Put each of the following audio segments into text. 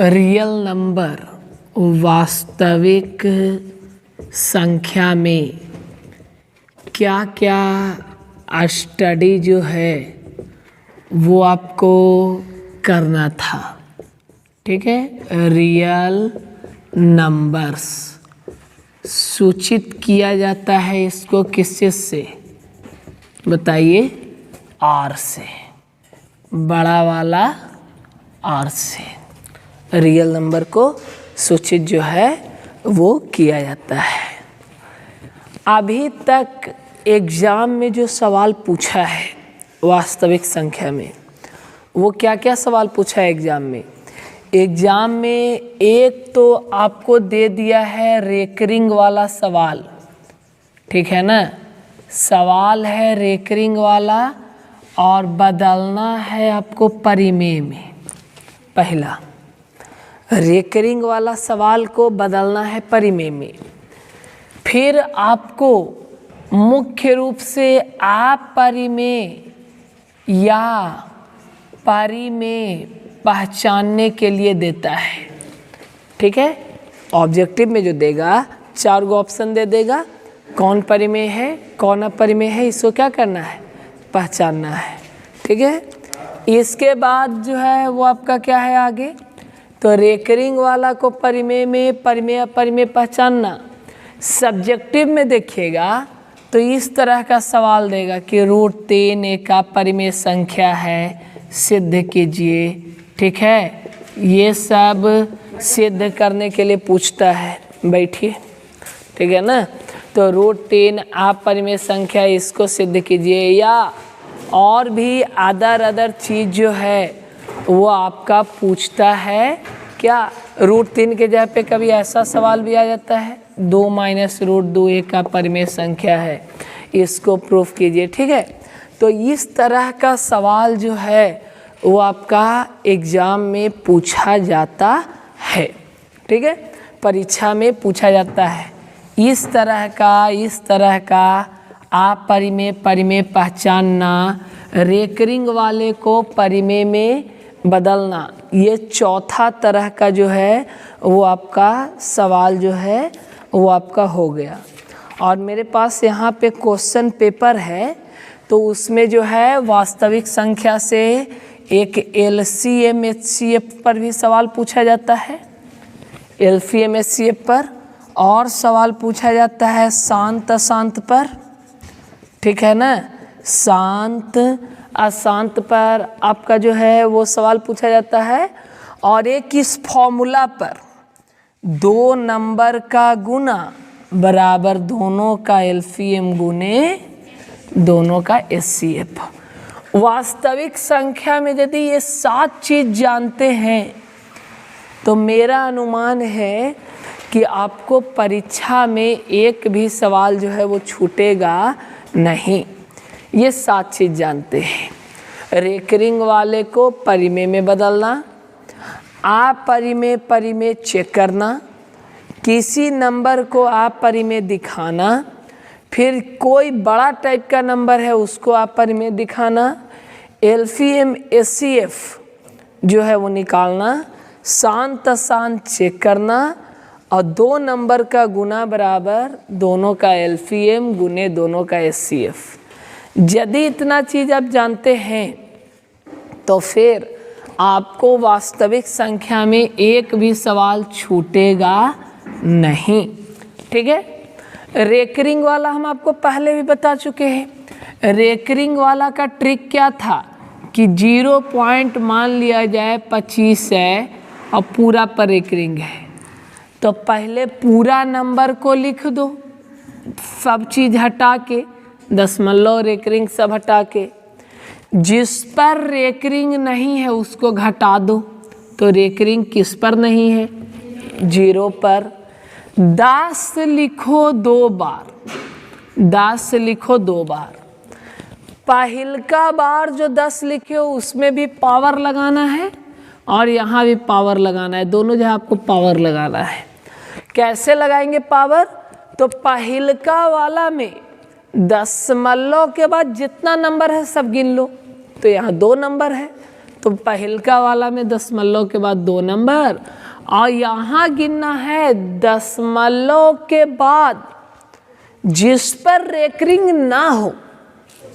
Real number वास्तविक संख्या में क्या क्या स्टडी जो है वो आपको करना था। ठीक है, रियल नंबर्स सूचित किया जाता है इसको किस चीज़ से बताइए? आर से, बड़ा वाला आर से रियल नंबर को सूचित जो है वो किया जाता है। अभी तक एग्ज़ाम में जो सवाल पूछा है वास्तविक संख्या में, वो क्या क्या सवाल पूछा है एग्ज़ाम में? एग्ज़ाम में एक तो आपको दे दिया है रेकरिंग वाला सवाल, ठीक है ना, सवाल है रेकरिंग वाला और बदलना है आपको परिमेय में। पहला रेकरिंग वाला सवाल को बदलना है परिमेय में। फिर आपको मुख्य रूप से अपरिमेय या परिमेय पहचानने के लिए देता है। ठीक है, ऑब्जेक्टिव में जो देगा 4 गो ऑप्शन दे देगा, कौन परिमेय है कौन अपरिमेय है, इसको क्या करना है? पहचानना है। ठीक है, इसके बाद जो है वो आपका क्या है आगे, तो रेकरिंग वाला को परिमेय में परिमेय अपरिमेय पहचानना। सब्जेक्टिव में देखिएगा तो इस तरह का सवाल देगा कि √3 एक अपरिमेय संख्या है, सिद्ध कीजिए। ठीक है, ये सब सिद्ध करने के लिए पूछता है, बैठिए। ठीक है ना, तो √3 अपरिमेय संख्या, इसको सिद्ध कीजिए। या और भी अदर चीज़ जो है वो आपका पूछता है क्या? √3 के जगह पे कभी ऐसा सवाल भी आ जाता है 2 - √2 एक अपरिमेय संख्या है, इसको प्रूफ कीजिए। ठीक है, तो इस तरह का सवाल जो है वो आपका एग्ज़ाम में पूछा जाता है। ठीक है, परीक्षा में पूछा जाता है। इस तरह का अपरिमेय परिमेय पहचानना, रेकरिंग वाले को परिमेय में बदलना, ये चौथा तरह का जो है वो आपका सवाल जो है वो आपका हो गया। और मेरे पास यहाँ पे क्वेश्चन पेपर है, तो उसमें जो है वास्तविक संख्या से एक LCM HCF पर भी सवाल पूछा जाता है। LCM HCF पर और सवाल पूछा जाता है शांत अशांत पर। ठीक है ना, शांत अशांत पर आपका जो है वो सवाल पूछा जाता है। और एक इस फॉर्मूला पर 2 नंबर का गुना बराबर दोनों का LCM गुने दोनों का HCF। वास्तविक संख्या में यदि ये 7 चीज़ जानते हैं तो मेरा अनुमान है कि आपको परीक्षा में एक भी सवाल जो है वो छूटेगा नहीं। ये 7 चीज़ जानते हैं। रेकरिंग वाले को परिमेय में बदलना, अपरिमेय परिमेय चेक करना, किसी नंबर को अपरिमेय दिखाना, फिर कोई बड़ा टाइप का नंबर है उसको अपरिमेय दिखाना, LCM HCF जो है वो निकालना, शांत अशांत चेक करना, और 2 नंबर का गुना बराबर दोनों का LCM गुने दोनों का HCF। यदि इतना चीज़ आप जानते हैं तो फिर आपको वास्तविक संख्या में एक भी सवाल छूटेगा नहीं। ठीक है, रेकरिंग वाला हम आपको पहले भी बता चुके हैं। रेकरिंग वाला का ट्रिक क्या था कि 0 पॉइंट मान लिया जाए 25 है और पूरा पर रेकरिंग है, तो पहले पूरा नंबर को लिख दो, सब चीज़ हटा के, दशमलव रेकरिंग सब हटा के। जिस पर रेकरिंग नहीं है उसको घटा दो, तो रेकरिंग किस पर नहीं है? 0 पर। 10 लिखो 2 बार, 10 लिखो 2 बार। पहलका बार जो 10 लिखे हो उसमें भी पावर लगाना है और यहाँ भी पावर लगाना है, दोनों जगह आपको पावर लगाना है। कैसे लगाएंगे पावर? तो पहलका वाला में दशमलव के बाद जितना नंबर है सब गिन लो, तो यहाँ 2 नंबर है, तो पहिलका वाला में दशमलव के बाद 2 नंबर, और यहाँ गिनना है दशमलव के बाद जिस पर रेकरिंग ना हो।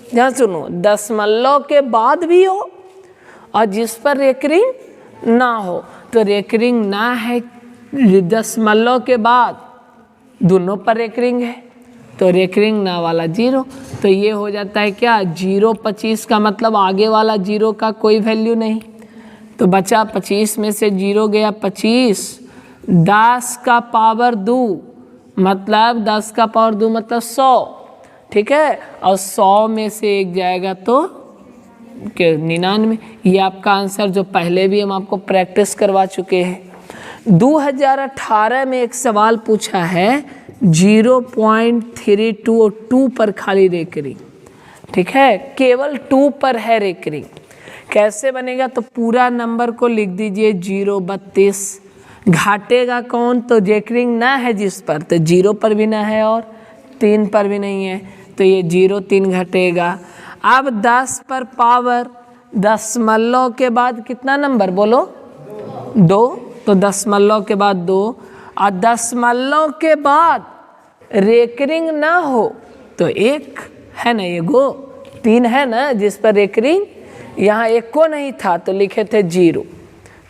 ध्यान सुनो, दशमलव के बाद भी हो और जिस पर रेकरिंग ना हो। तो रेकरिंग ना है दशमलव के बाद, दोनों पर रेकरिंग है, तो रेकरिंग ना वाला 0। तो ये हो जाता है क्या, 0 25 का मतलब आगे वाला 0 का कोई वैल्यू नहीं, तो बचा 25 में से 0 गया 25, 10 का पावर 2 मतलब 10 का पावर 2 मतलब 100, ठीक है, और 100 में से 1 जाएगा तो 99। ये आपका आंसर जो पहले भी हम आपको प्रैक्टिस करवा चुके हैं। 2018 में एक सवाल पूछा है 0.32 और 2 पर खाली रेकरिंग, ठीक है, केवल 2 पर है रेकरिंग। कैसे बनेगा, तो पूरा नंबर को लिख दीजिए 032, घाटेगा कौन, तो रेकरिंग ना है जिस पर, तो 0 पर भी ना है और 3 पर भी नहीं है, तो ये 0 3 घटेगा। अब 10 पर पावर दशमलव के बाद कितना नंबर बोलो, 2, तो दशमलव के बाद 2, और दशमलव के बाद रेकरिंग ना हो तो 1 है ना, ये गो 3 है ना जिस पर रेकरिंग, यहाँ 1 को नहीं था तो लिखे थे 0,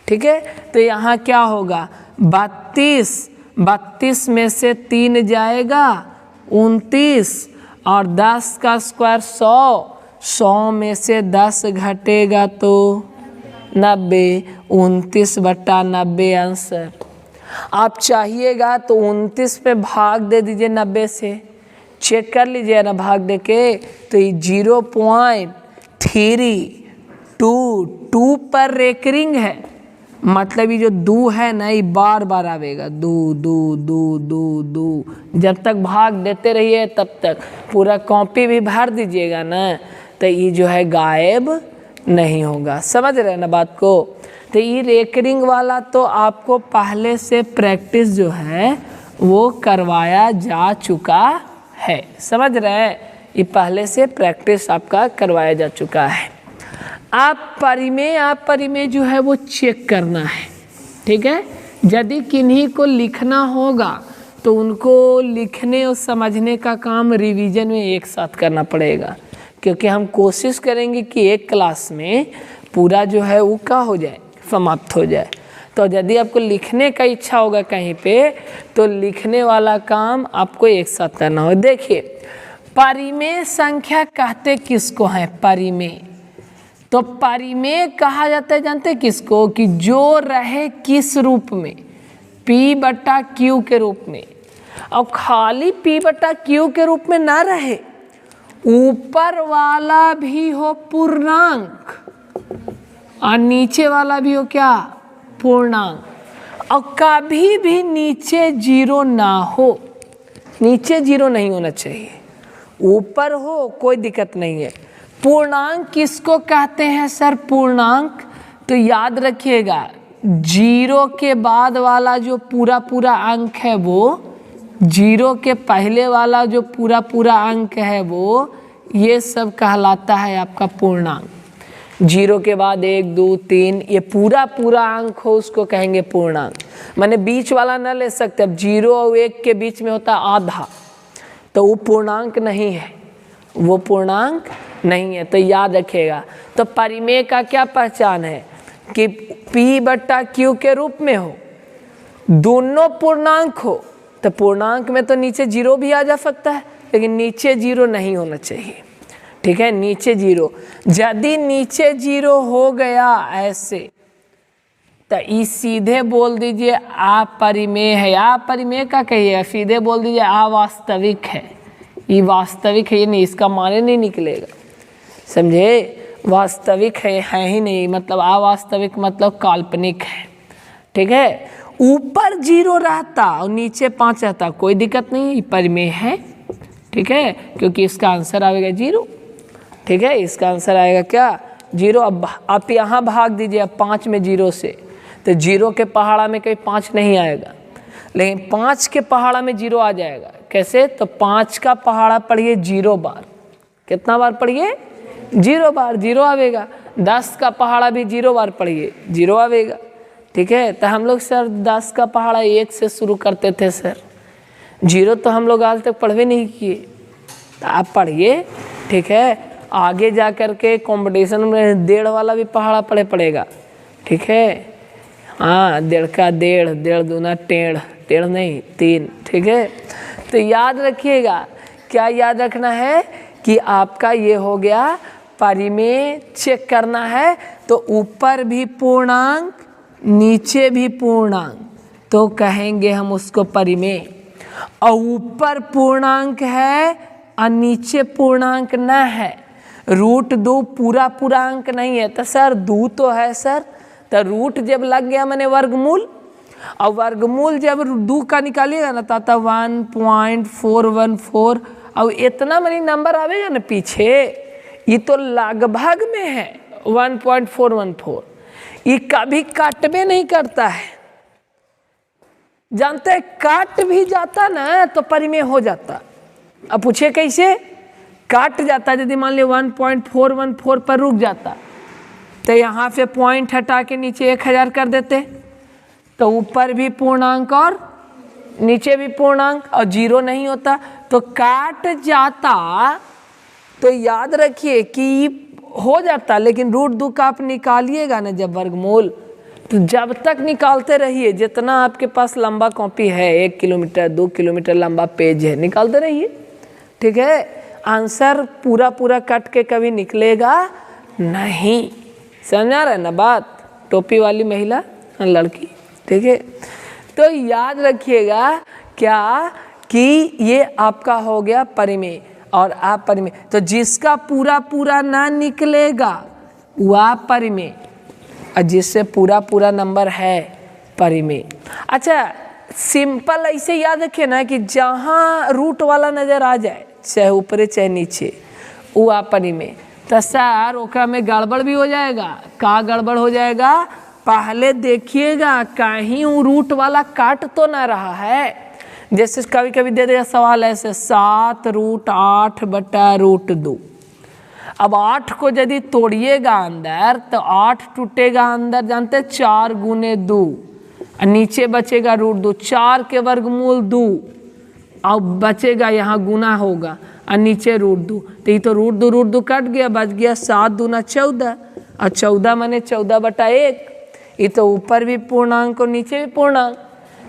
ठीक है। तो यहाँ क्या होगा, 32 में से 3 जाएगा 29, और 10 का स्क्वायर 100 में से 10 घटेगा तो 90, 29/90 आंसर। आप चाहिएगा तो 29 पे भाग दे दीजिए 90 से, चेक कर लीजिए ना भाग दे के, तो ये 0.32 पर रेकरिंग है, मतलब ये जो 2 है ना ये बार बार आवेगा, 2 2 2 2 2, जब तक भाग देते रहिए तब तक। पूरा कॉपी भी भर दीजिएगा ना, तो ये जो है गायब नहीं होगा। समझ रहे हैं ना बात को। तो ये रेकरिंग वाला तो आपको पहले से प्रैक्टिस जो है वो करवाया जा चुका है, समझ रहे हैं, ये पहले से प्रैक्टिस आपका करवाया जा चुका है। आप परिमेय जो है वो चेक करना है, ठीक है। यदि किन्हीं को लिखना होगा तो उनको लिखने और समझने का काम रिवीजन में एक साथ करना पड़ेगा, क्योंकि हम कोशिश करेंगे कि एक क्लास में पूरा जो है वो क्या हो जाए, समाप्त हो जाए। तो यदि आपको लिखने का इच्छा होगा कहीं पे, तो लिखने वाला काम आपको एक साथ करना हो। देखिए, परिमेय संख्या कहते किसको हैं, परिमेय। तो परिमेय कहा जाता है जानते किसको, कि जो रहे किस रूप में, P/Q के रूप में, और खाली P/Q के रूप में ना रहे, ऊपर वाला भी हो पूर्णांक और नीचे वाला भी हो क्या, पूर्णांक, और कभी भी नीचे 0 ना हो। नीचे 0 नहीं होना चाहिए, ऊपर हो कोई दिक्कत नहीं है। पूर्णांक किसको कहते हैं सर, पूर्णांक, तो याद रखिएगा 0 के बाद वाला जो पूरा पूरा अंक है वो, 0 के पहले वाला जो पूरा पूरा अंक है वो, ये सब कहलाता है आपका पूर्णांक। 0 के बाद 1 2 3 ये पूरा पूरा अंक हो उसको कहेंगे पूर्णांक। माने बीच वाला ना ले सकते, अब 0 और 1 के बीच में होता आधा, तो वो पूर्णांक नहीं है, वो पूर्णांक नहीं है, तो याद रखिएगा। तो परिमेय का क्या पहचान है कि P/Q के रूप में हो, दोनों पूर्णांक हो, तो पूर्णांक में तो नीचे 0 भी आ जा सकता है, लेकिन नीचे 0 नहीं होना चाहिए, ठीक है, नीचे 0। यदि नीचे 0 हो गया ऐसे, तो ई सीधे बोल दीजिए अपरिमेय है। अपरिमेय का कहिए, सीधे बोल दीजिए अवास्तविक है, ये वास्तविक है, ये नहीं, इसका माने नहीं निकलेगा, समझे। वास्तविक है ही नहीं, मतलब अवास्तविक मतलब काल्पनिक है, ठीक है। ऊपर 0 रहता और नीचे 5 रहता कोई दिक्कत नहीं, परिमेय है, ठीक है, क्योंकि इसका आंसर आएगा 0, ठीक है, इसका आंसर आएगा क्या, 0। अब आप यहाँ भाग दीजिए अब 5 में 0 से, तो 0 के पहाड़ा में कहीं 5 नहीं आएगा, लेकिन 5 के पहाड़ा में 0 आ जाएगा। कैसे, तो 5 का पहाड़ा पढ़िए 0 बार, कितना बार पढ़िए, 0 बार, 0 आवेगा। 10 का पहाड़ा भी 0 बार पढ़िए 0 आवेगा, ठीक है। तो हम लोग सर 10 का पहाड़ा 1 से शुरू करते थे सर, 0 तो हम लोग आज तक पढ़वे नहीं किए। तो आप पढ़िए, ठीक है। आगे जा कर के कंपटीशन में 1.5 वाला भी पहाड़ा पड़ेगा, ठीक है। हाँ, 1.5 का 1.5, 1.5 दूना 1.5, 1.5 नहीं 3, ठीक है। तो याद रखिएगा, क्या याद रखना है कि आपका ये हो गया परिमेय चेक करना है। तो ऊपर भी पूर्णांक नीचे भी पूर्णांक तो कहेंगे हम उसको परिमेय, और ऊपर पूर्णांक है और नीचे पूर्णांक न है। √2 पूरा अंक नहीं है, तो सर 2 तो है सर, तो रूट जब लग गया मैंने वर्गमूल, और वर्गमूल जब 2 का निकालिएगा ना तो 1.414, और इतना मैंने नंबर आवेगा ना पीछे, ये तो लगभग में है 1.414। ये कभी काटवे नहीं करता है, जानते हैं, काट भी जाता ना तो परिमेय हो जाता। अब पूछे कैसे काट जाता, यदि मान लिया 1.414 पर रुक जाता तो यहाँ से पॉइंट हटा के नीचे 1000 कर देते, तो ऊपर भी पूर्णांक और नीचे भी पूर्णांक, और 0 नहीं होता तो काट जाता। तो याद रखिए कि हो जाता, लेकिन √2 का आप निकालिएगा ना जब वर्गमूल, तो जब तक निकालते रहिए, जितना आपके पास लंबा कॉपी है, 1 किलोमीटर 2 किलोमीटर लंबा पेज है, निकालते रहिए, ठीक है। आंसर पूरा कट के कभी निकलेगा नहीं, समझ आ रहा है ना बात। टोपी वाली महिला लड़की, ठीक है। तो याद रखिएगा क्या कि ये आपका हो गया परिमेय और अपरिमेय। तो जिसका पूरा ना निकलेगा वह परिमेय, और जिससे पूरा नंबर है परिमेय। अच्छा, सिंपल ऐसे याद रखिए ना कि जहाँ रूट वाला नज़र आ जाए, चाहे ऊपरे चाहे नीचे, वो अपरिमेय। तो सर ओकरा में गड़बड़ भी हो जाएगा। का गड़बड़ हो जाएगा, पहले देखिएगा कहीं वो रूट वाला काट तो ना रहा है। जैसे कभी कभी दे देगा सवाल ऐसे 7√8/√2। अब 8 को यदि तोड़िएगा अंदर तो 8 टूटेगा अंदर, जानते 4 × 2, और नीचे बचेगा √2, 4 के वर्गमूल 2, और बचेगा यहाँ गुना होगा और नीचे √2। तो ये तो √2 कट गया, बच गया 7 दूना 14, और 14 माने 14/1। ये तो ऊपर भी पूर्णांक और नीचे भी पूर्णांक।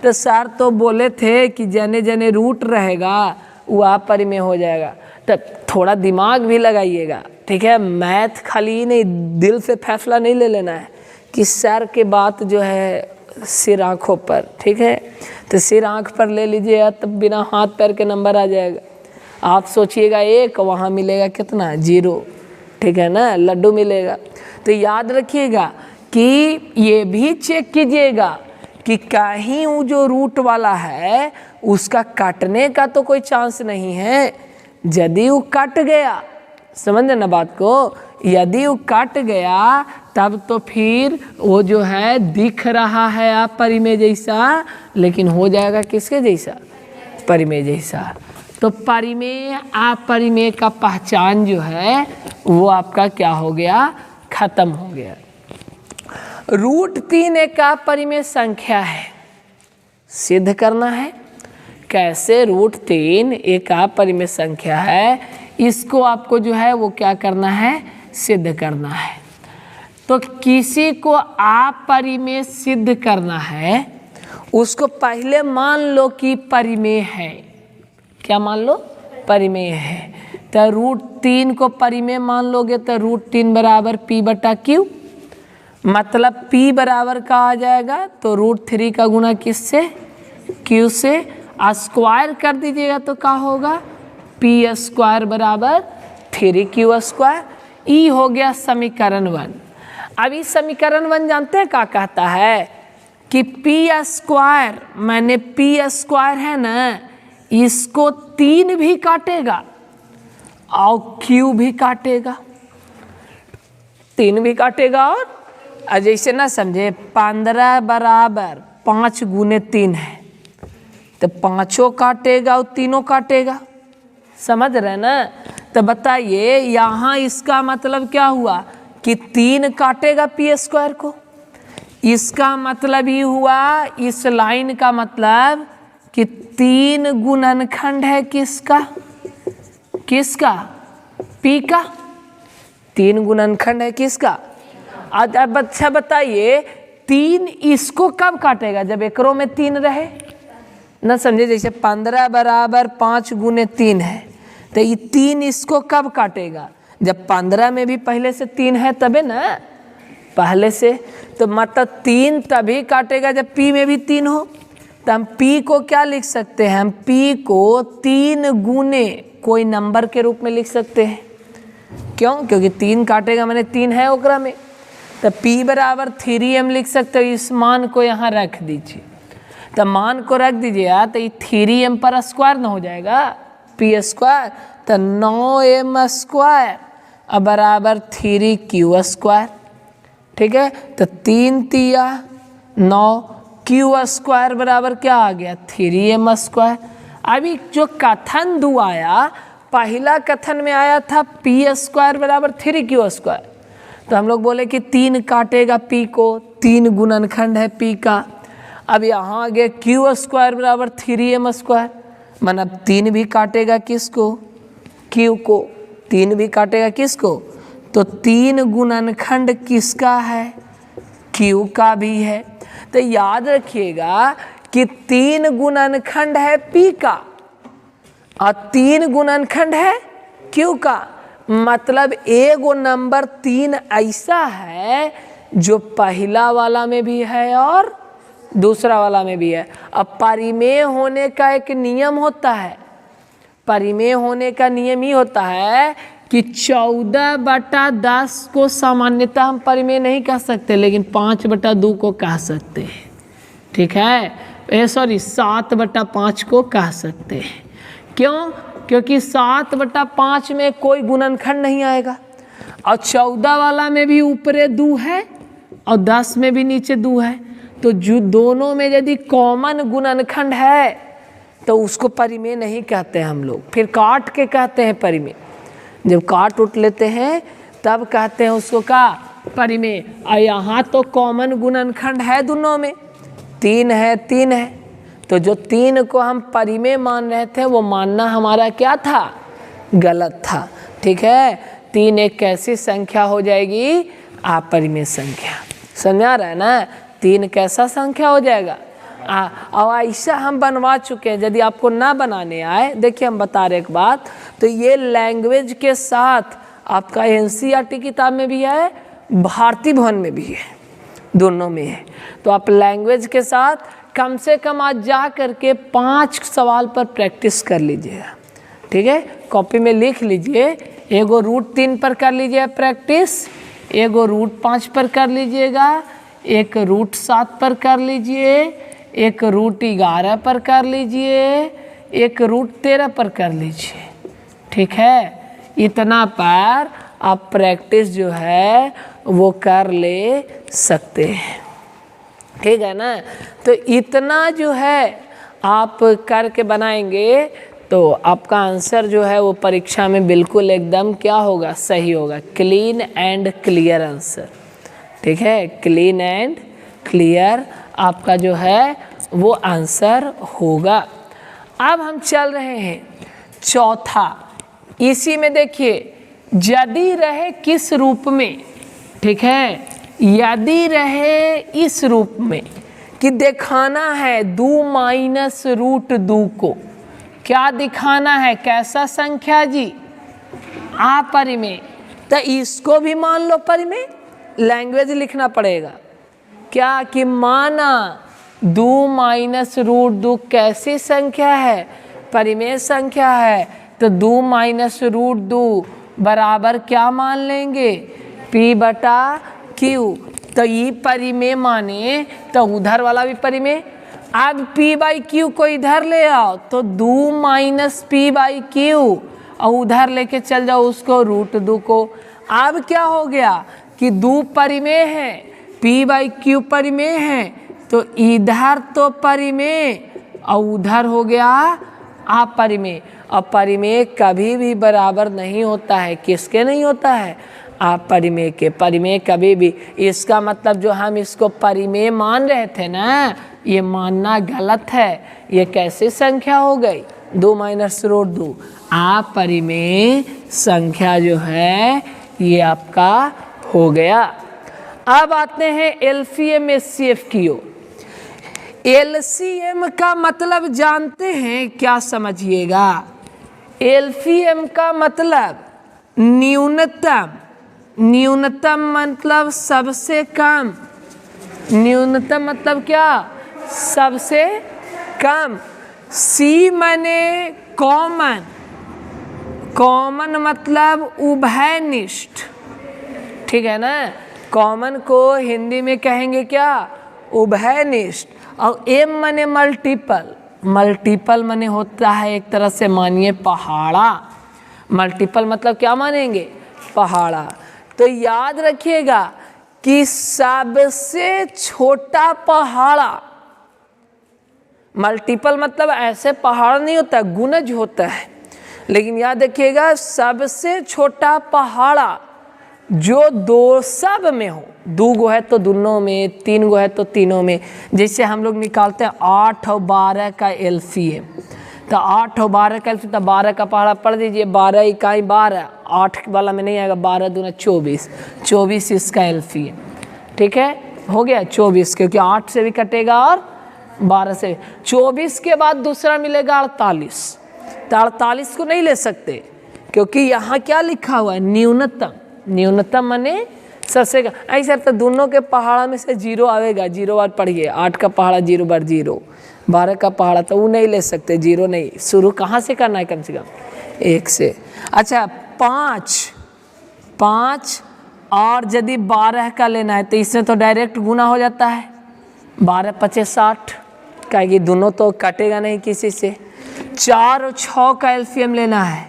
तो सर तो बोले थे कि जने जने रूट रहेगा वो अपरिमेय हो जाएगा। तो थोड़ा दिमाग भी लगाइएगा, ठीक है। मैथ खाली नहीं, दिल से फैसला नहीं ले लेना है कि सर के बात जो है सिर आँखों पर, ठीक है। तो सिर आँख पर ले लीजिएगा तब बिना हाथ पैर के नंबर आ जाएगा। आप सोचिएगा 1, वहाँ मिलेगा कितना 0, ठीक है ना, लड्डू मिलेगा। तो याद रखिएगा कि ये भी चेक कीजिएगा कि कहीं वो जो रूट वाला है उसका काटने का तो कोई चांस नहीं है। यदि वो कट गया, समझ ना बात को, यदि वो कट गया तब तो फिर वो जो है दिख रहा है अपरिमेय जैसा, लेकिन हो जाएगा किसके जैसा, परिमेय जैसा। तो परिमेय अपरिमेय का पहचान जो है वो आपका क्या हो गया, खत्म हो गया। √3 एक अपरिमेय संख्या है, सिद्ध करना है। कैसे √3 एक अपरिमेय संख्या है, इसको आपको जो है वो क्या करना है, सिद्ध करना है। तो किसी को अपरिमेय सिद्ध करना है, उसको पहले मान लो कि परिमेय है। क्या मान लो, परिमेय है। तो √3 को परिमेय मान लोगे तो √3 बराबर P/Q, मतलब P बराबर का आ जाएगा तो √3 का गुना किससे, Q से, स्क्वायर कर दीजिएगा तो क्या होगा, P² बराबर 3Q²। ई हो गया समीकरण 1। अब इस समीकरण 1 जानते हैं क्या कहता है कि P² मैंने P² है ना, इसको 3 भी काटेगा और Q भी काटेगा, 3 भी काटेगा। और जैसे ना समझे 15 बराबर 5 × 3 है, तो 5 काटेगा और 3 काटेगा, समझ रहे ना। तो बताइए यहाँ इसका मतलब क्या हुआ कि 3 काटेगा पी स्क्वायर को। इसका मतलब ये हुआ, इस लाइन का मतलब कि 3 गुणनखंड है किसका, किसका, पी का। 3 गुणनखंड है किसका। अब अच्छा बताइए 3 इसको कब काटेगा, जब एकरों में 3 रहे ना, समझे। जैसे 15 बराबर 5 गुने 3 है, तो ये 3 इसको कब काटेगा, जब 15 में भी पहले से 3 है तबे ना, पहले से। तो मतलब 3 तभी काटेगा जब पी में भी 3 हो। तो हम पी को क्या लिख सकते हैं, हम पी को 3 गुने कोई नंबर के रूप में लिख सकते हैं। क्यों, क्योंकि 3 काटेगा मैंने 3 है ओकरा में। तो p बराबर 3m लिख सकते हो। इस मान को यहाँ रख दीजिए, तो मान को रख दीजिए तो ये 3m पर स्क्वायर ना हो जाएगा, पी स्क्वायर। तो 9m स्क्वायर अब बराबर 3q स्क्वायर। ठीक है, तो 3 तिया 9, q स्क्वायर बराबर क्या आ गया, 3m स्क्वायर। अभी जो कथन 2 आया, पहला कथन में आया था पी स्क्वायर बराबर 3q स्क्वायर। तो हम लोग बोले कि 3 काटेगा पी को, 3 गुणनखंड है पी का। अब यहाँ आ गया q स्क्वायर बराबर 3m स्क्वायर, मतलब 3 भी काटेगा किसको, q को। 3 भी काटेगा किसको, तो 3 गुणनखंड किसका है, q का भी है। तो याद रखिएगा कि 3 गुणनखंड है p का और 3 गुणनखंड है q का। मतलब एगो नंबर 3 ऐसा है जो पहला वाला में भी है और दूसरा वाला में भी है। अब परिमेय होने का एक नियम होता है, परिमेय होने का नियम ही होता है कि 14/10 को सामान्यतः हम परिमेय नहीं कह सकते, लेकिन 5/2 को कह सकते हैं। ठीक है, सॉरी 7/5 को कह सकते हैं। क्यों, क्योंकि 7/5 में कोई गुणनखंड नहीं आएगा और 14 वाला में भी ऊपरे 2 है और 10 में भी नीचे 2 है। तो जो दोनों में यदि कॉमन गुणनखंड है तो उसको परिमेय नहीं कहते हैं हम लोग, फिर काट के कहते हैं परिमेय। जब काट उठ लेते हैं तब कहते हैं उसको का परिमेय। और यहाँ तो कॉमन गुणनखंड है दोनों में, 3 है 3 है। तो जो 3 को हम परिमेय मान रहे थे वो मानना हमारा क्या था, गलत था। ठीक है, 3 एक कैसी संख्या हो जाएगी, अपरिमेय संख्या। समझ आ रहा है ना, 3 कैसा संख्या हो जाएगा। और ऐसा हम बनवा चुके हैं। यदि आपको ना बनाने आए, देखिए हम बता रहे एक बात, तो ये लैंग्वेज के साथ आपका NCERT किताब में भी है, भारती भवन में भी है, दोनों में है। तो आप लैंग्वेज के साथ कम से कम आज जा करके 5 सवाल पर प्रैक्टिस कर लीजिएगा। ठीक है, कॉपी में लिख लीजिए। एगो √3 पर कर लीजिए प्रैक्टिस, एगो √5 पर कर लीजिएगा, एक √7 पर कर लीजिए, एक √11 पर कर लीजिए, एक √13 पर कर लीजिए। ठीक है, इतना पर आप प्रैक्टिस जो है वो कर ले सकते हैं। ठीक है ना, तो इतना जो है आप करके बनाएंगे तो आपका आंसर जो है वो परीक्षा में बिल्कुल एकदम क्या होगा, सही होगा, क्लीन एंड क्लियर आंसर। ठीक है, क्लीन एंड क्लियर आपका जो है वो आंसर होगा। अब हम चल रहे हैं चौथा। इसी में देखिए, यदि रहे किस रूप में, ठीक है, यदि रहे इस रूप में कि दिखाना है 2 माइनस √2 को, क्या दिखाना है, कैसा संख्या जी, अपरिमेय। तो इसको भी मान लो परिमेय, लैंग्वेज लिखना पड़ेगा क्या कि माना 2 माइनस √2 कैसी संख्या है, परिमेय संख्या है। तो 2 माइनस √2 बराबर क्या मान लेंगे, p/q। तो ये परिमेय माने तो उधर वाला भी परिमेय। अब p/q को इधर ले आओ तो 2 माइनस p/q और उधर लेके चल जाओ उसको √2 को। अब क्या हो गया कि 2 परिमेय है, p/q परिमेय है, तो इधर तो परिमेय और उधर हो गया अपरिमेय। और परिमेय कभी भी बराबर नहीं होता है, किसके नहीं होता है, अपरिमेय के। परिमेय कभी भी, इसका मतलब जो हम इसको परिमेय मान रहे थे ना, ये मानना गलत है। ये कैसे संख्या हो गई? 2 - √2। अपरिमेय संख्या जो है ये आपका हो गया। अब आते हैं एलसीएम एचसीएफ की ओर। एलसीएम का मतलब जानते हैं क्या? समझिएगा, एलसीएम का मतलब न्यूनतम। न्यूनतम मतलब सबसे कम। न्यूनतम मतलब क्या? सबसे कम। सी माने कॉमन। कॉमन मतलब उभयनिष्ठ, ठीक है ना। कॉमन को हिंदी में कहेंगे क्या? उभयनिष्ठ। और एम माने मल्टीपल। मल्टीपल माने होता है एक तरह से मानिए पहाड़ा। मल्टीपल मतलब क्या मानेंगे? पहाड़ा। तो याद रखिएगा कि सबसे छोटा पहाड़ा। मल्टीपल मतलब ऐसे पहाड़ नहीं होता, गुणज होता है। लेकिन याद रखिएगा सबसे छोटा पहाड़ा जो दो सब में हो। 2 गो है तो दोनों में, 3 गो है तो तीनों में। जैसे हम लोग निकालते हैं 8 और 12 का एलसीएम, तो 8 और 12 का एलसीएम, तो 12 का पहाड़ा पढ़ दीजिए। 12 इकाई 12, 8 वाला में नहीं आएगा। 12 दूना 24, 24 इसका एलसीएम। ठीक है, हो गया 24, क्योंकि 8 से भी कटेगा और 12 से। 24 के बाद दूसरा मिलेगा 48। तो 48 को नहीं ले सकते, क्योंकि यहाँ क्या लिखा हुआ है? न्यूनतम। न्यूनतम माने सबसे का। ऐसे तो दोनों के पहाड़ा में से 0 आएगा। 0 बार पढ़िए, 8 का पहाड़ा 0 बार 0, 12 का पहाड़ा, तो वो नहीं ले सकते। 0 नहीं, शुरू कहाँ से करना है? कम से कम 1 से। अच्छा 5 और यदि 12 का लेना है तो इसमें तो डायरेक्ट गुना हो जाता है। 12 × 5 = 60, कहेगी दोनों तो कटेगा नहीं किसी से। 4 और 6 का एलसीएम लेना है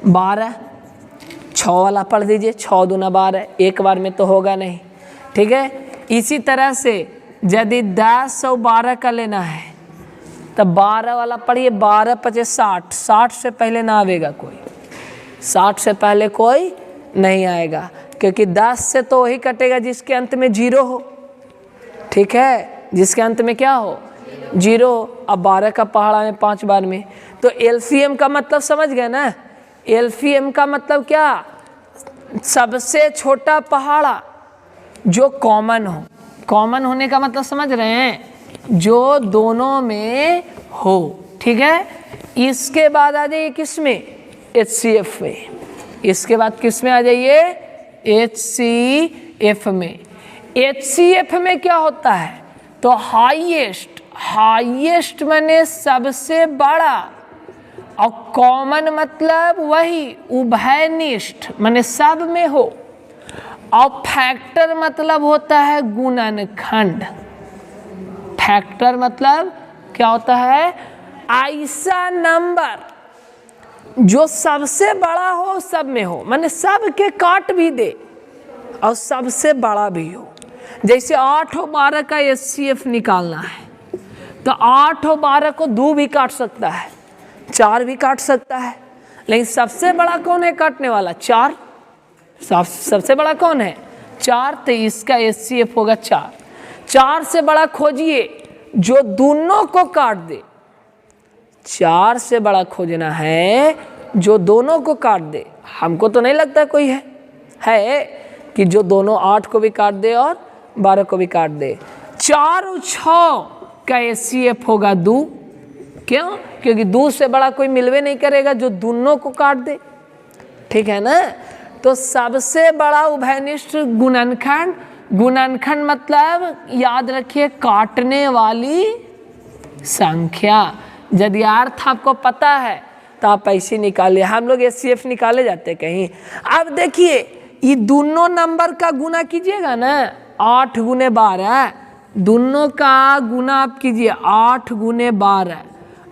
12। 6 वाला पढ़ दीजिए, 6 दूना 12, एक बार में तो होगा नहीं। ठीक है, इसी तरह से यदि 10 और 12 का लेना है तो 12 वाला पढ़िए। 12 × 5 = 60, 60 से पहले ना आएगा कोई, 60 से पहले कोई नहीं आएगा, क्योंकि 10 से तो वही कटेगा जिसके अंत में 0 हो। ठीक है, जिसके अंत में क्या हो? 0। अब 12 का पहाड़ा में 5 बार में, तो एलसीएम का मतलब समझ गए ना। एलसीएम का मतलब क्या? सबसे छोटा पहाड़ा जो कॉमन हो। कॉमन होने का मतलब समझ रहे हैं? जो दोनों में हो। ठीक है, इसके बाद आ जाइए किस में? एचसीएफ में। इसके बाद किस में आ जाइए? एचसीएफ में। एचसीएफ में क्या होता है? तो हाईएस्ट। हाईएस्ट माने सबसे बड़ा, और कॉमन मतलब वही उभयनिष्ठ माने सब में हो, और फैक्टर मतलब होता है गुणनखंड। फैक्टर मतलब क्या होता है? ऐसा नंबर जो सबसे बड़ा हो सब में हो, माने सब के काट भी दे और सबसे बड़ा भी हो। जैसे 8 और 12 का एचसीएफ निकालना है, तो 8 और 12 को 2 भी काट सकता है, 4 भी काट सकता है, लेकिन सबसे बड़ा कौन है काटने वाला? 4। सबसे बड़ा कौन है? 4। तो इसका एचसीएफ होगा 4। 4 से बड़ा खोजिए जो दोनों को काट दे। 4 से बड़ा खोजना है जो दोनों को काट दे। हमको तो नहीं लगता कोई है कि जो दोनों 8 को भी काट दे और 12 को भी काट दे। 4 और 6 का एचसीएफ होगा 2। क्यों? क्योंकि 2 से बड़ा कोई मिलवे नहीं करेगा जो दोनों को काट दे। ठीक है ना। तो सबसे बड़ा उभयनिष्ठ गुणनखंड। गुणनखंड मतलब याद रखिए काटने वाली संख्या। यदि अर्थ आपको पता है तो आप ऐसे निकालिए। हम लोग एचसीएफ निकाले जाते कहीं। अब देखिए ये दोनों नंबर का गुना कीजिएगा ना, 8 × 12, दोनों का गुना आप कीजिए 8 × 12,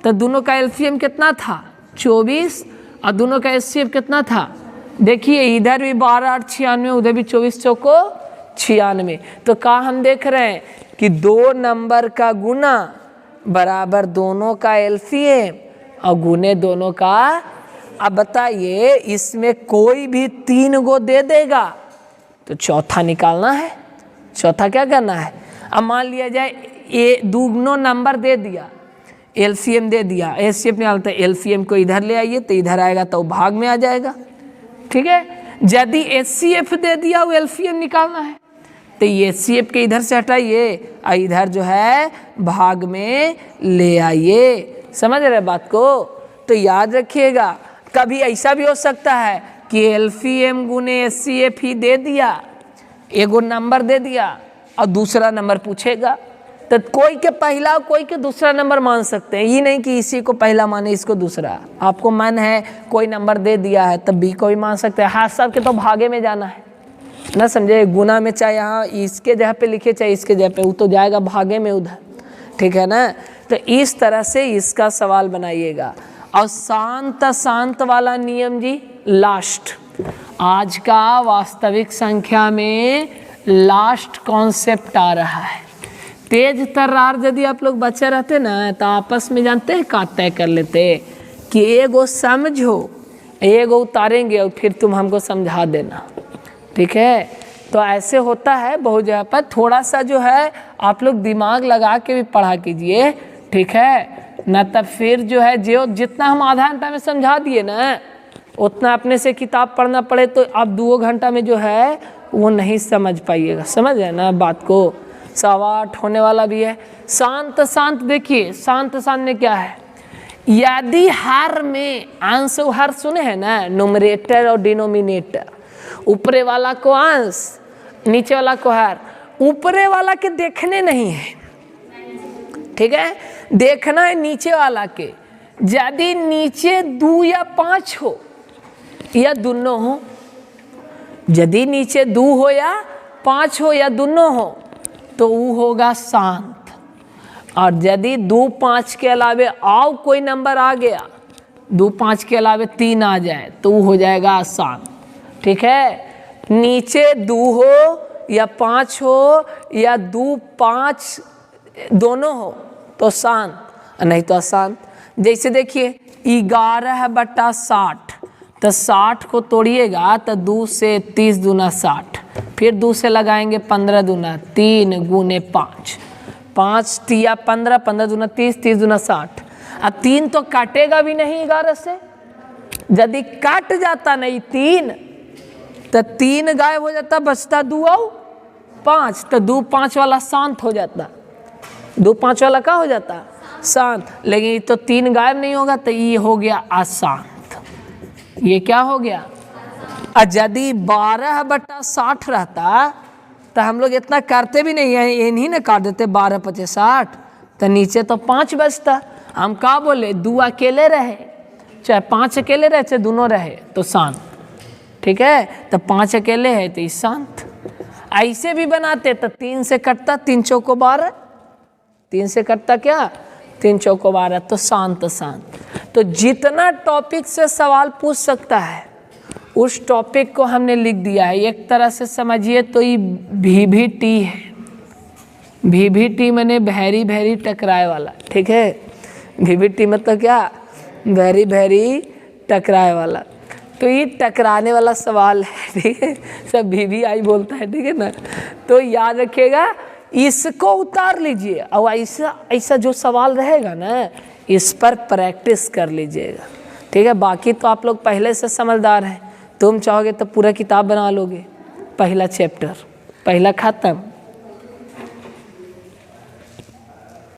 तो दोनों का एलसीएम कितना था? 24, और दोनों का एचसीएफ कितना था? देखिए इधर भी 12 8 96, उधर भी 24 चौको 96। तो कहाँ हम देख रहे हैं कि 2 नंबर का गुना बराबर दोनों का एलसीएम और गुने दोनों का। अब बताइए इसमें कोई भी 3 गो दे देगा तो चौथा निकालना है। चौथा क्या करना है? अब मान लिया जाए ए दुगनो नंबर दे दिया, एलसीएम दे दिया, एचसीएफ निकालते हैं, एलसीएम को इधर ले आइए तो इधर आएगा तो भाग में आ जाएगा, ठीक है। यदि एचसीएफ दे दिया वो एलसीएम निकालना है तो ये एचसीएफ के इधर से हटाइए और इधर जो है भाग में ले आइए। समझ रहे बात को? तो याद रखिएगा, कभी ऐसा भी हो सकता है कि एलसीएम गुने एचसीएफ ही दे दिया, एगो नंबर दे दिया और दूसरा नंबर पूछेगा, तो कोई के पहला कोई के दूसरा नंबर मान सकते हैं। ये नहीं कि इसी को पहला माने इसको दूसरा। आपको मन है कोई नंबर दे दिया है तब बी को भी मान सकते हैं। हाँ सबके तो भागे में जाना है ना, समझे? गुना में चाहे यहाँ इसके जगह पे लिखे चाहे इसके जगह पे, वो तो जाएगा भागे में उधर, ठीक है ना। तो इस तरह से इसका सवाल बनाइएगा। और शांत शांत वाला नियम जी लास्ट, आज का वास्तविक संख्या में लास्ट कॉन्सेप्ट आ रहा है। तेज तर्रार यदि आप लोग बच्चे रहते ना तो आपस में जानते हैं का तय कर लेते कि एगो समझो, एगो उतारेंगे और फिर तुम हमको समझा देना, ठीक है। तो ऐसे होता है बहुत जगह पर। थोड़ा सा जो है आप लोग दिमाग लगा के भी पढ़ा कीजिए, ठीक है ना। तब फिर जो है जो जितना हम आधा घंटा में समझा दिए ना उतना अपने से किताब पढ़ना पड़े तो आप 2 घंटा में जो है वो नहीं समझ पाइएगा। समझ है ना बात को? 8:15 होने वाला भी है। शांत शांत देखिए, शांत शांत में क्या है? यदि हर में अंश हर सुने हैं ना, न्यूमरेटर और डिनोमिनेटर, ऊपरे वाला को अंश नीचे वाला को हर, ऊपरे वाला के देखने नहीं है, ठीक है, देखना है नीचे वाला के। यदि नीचे 2 या 5 हो या दोनों हो, यदि नीचे 2 हो या 5 हो या दोनों हो तो वो होगा शांत। और यदि 2, 5 के अलावे और कोई नंबर आ गया, 2, 5 के अलावे 3 आ जाए तो वो हो जाएगा अशांत, ठीक है। नीचे 2 हो या 5 हो या 2, 5 दोनों हो तो शांत, नहीं तो अशांत। जैसे देखिए 11/60, तो 60 को तोड़िएगा तो 2 से 30 दूना 60, फिर 2 से लगाएंगे 15 दूना 3 गुने 5, 5 तिया 15, 15 दूना 30, 30 दूना 60। अब 3 तो काटेगा भी नहीं 11 से। यदि काट जाता नहीं 3 तो 3 गायब हो जाता, बचता 2 और 5, तो 2, 5 वाला शांत हो जाता। 2, 5 वाला क्या हो जाता? शांत। लेकिन तो 3 गायब नहीं होगा तो ये हो गया अशांत। ये क्या हो गया? यदि 12/60 रहता तो हम लोग इतना करते भी नहीं है, इन्हीं ने काट देते 12, 5, 60, तो नीचे तो 5 बचता। हम क्या बोले? 2 अकेले रहे चाहे 5 अकेले रहे चाहे दोनों रहे तो शांत, ठीक है। तो 5 अकेले है तो शांत। ऐसे भी बनाते तो 3 से कटता, 3 चौको 12, 3 से कटता क्या? 3 चौको 12, तो शांत शांत। तो जितना टॉपिक से सवाल पूछ सकता है उस टॉपिक को हमने लिख दिया है। एक तरह से समझिए तो ये VVT है। VVT मैंने भैरी भैरी टकराए वाला, ठीक है। VVT मतलब क्या? भैरी भैरी टकराए वाला। तो ये टकराने वाला सवाल है, ठीक है। सब VVI बोलता है, ठीक है ना। तो याद रखिएगा, इसको उतार लीजिए और ऐसा ऐसा जो सवाल रहेगा ना इस पर प्रैक्टिस कर लीजिएगा, ठीक है। बाकी तो आप लोग पहले से समझदार हैं, तुम चाहोगे तो पूरा किताब बना लोगे। पहला चैप्टर पहला खत्म,